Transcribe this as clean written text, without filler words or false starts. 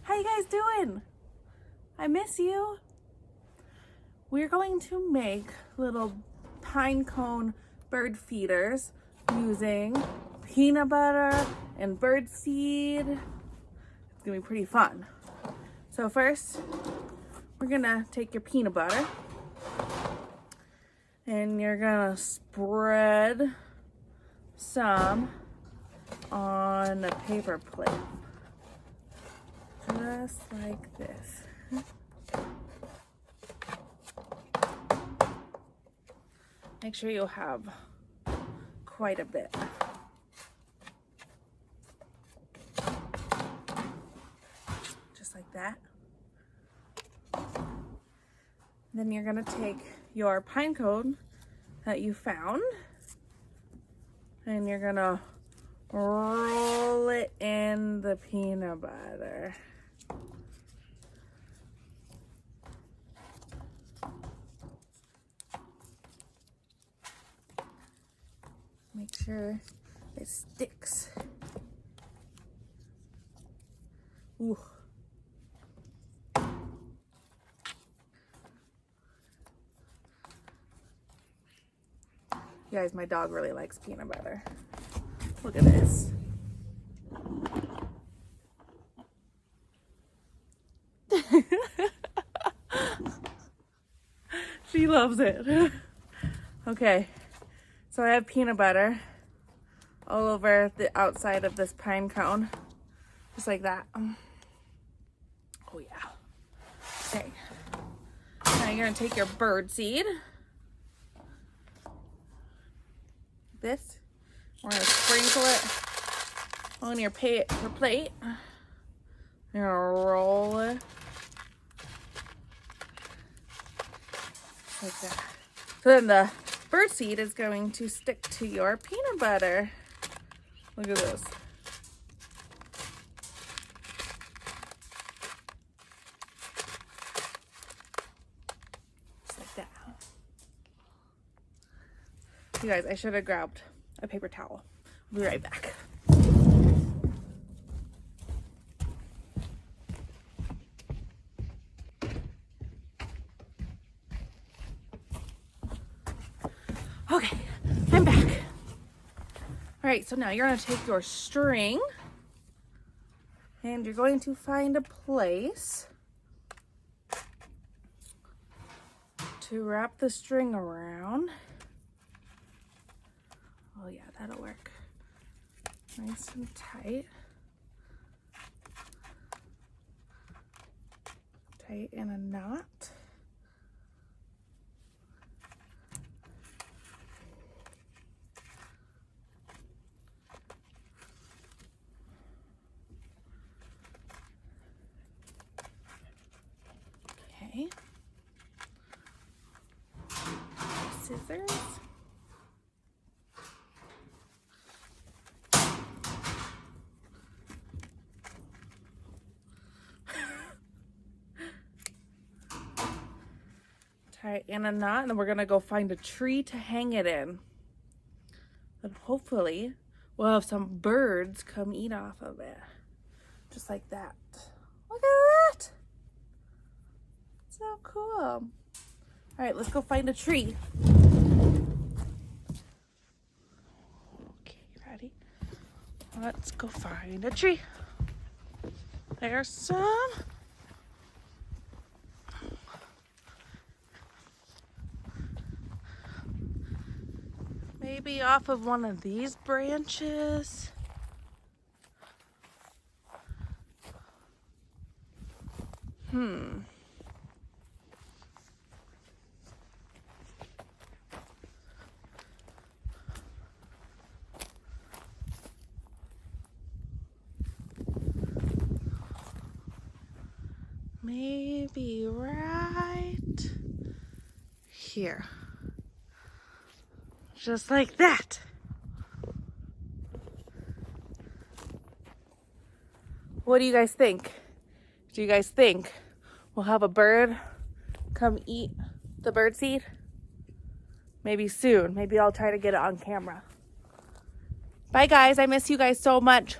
How you guys doing? I miss you. We're going to make little pine cone bird feeders using peanut butter and bird seed. It's gonna be pretty fun. So first, we're gonna take your peanut butter and you're gonna spread some on a paper plate. Just like this. Make sure you have quite a bit. Just like that. Then you're gonna take your pine cone that you found and you're gonna roll it in the peanut butter. Make sure it sticks. Ooh. You guys, my dog really likes peanut butter. Look at this. She loves it. Okay. So I have peanut butter all over the outside of this pine cone, just like that. Oh yeah. Okay. Now you're gonna take your bird seed. This. We're gonna sprinkle it on your plate. You're gonna roll it like that. So then the bird seed is going to stick to your peanut butter. Look at this. Just like that. You guys, I should have grabbed a paper towel. I'll be right back. Okay, I'm back. All right, so now you're gonna take your string and you're going to find a place to wrap the string around. Oh yeah, that'll work. Nice and tight. Tight in a knot. Okay. Scissors. Tie it in a knot, and then we're gonna go find a tree to hang it in. And hopefully we'll have some birds come eat off of it. Just like that. Look at that! So cool. All right, let's go find a tree. Okay, ready? Let's go find a tree. There's some. Maybe off of one of these branches. Maybe right here. Just like that. What do you guys think? Do you guys think we'll have a bird come eat the bird seed? Maybe soon. Maybe I'll try to get it on camera. Bye guys, I miss you guys so much.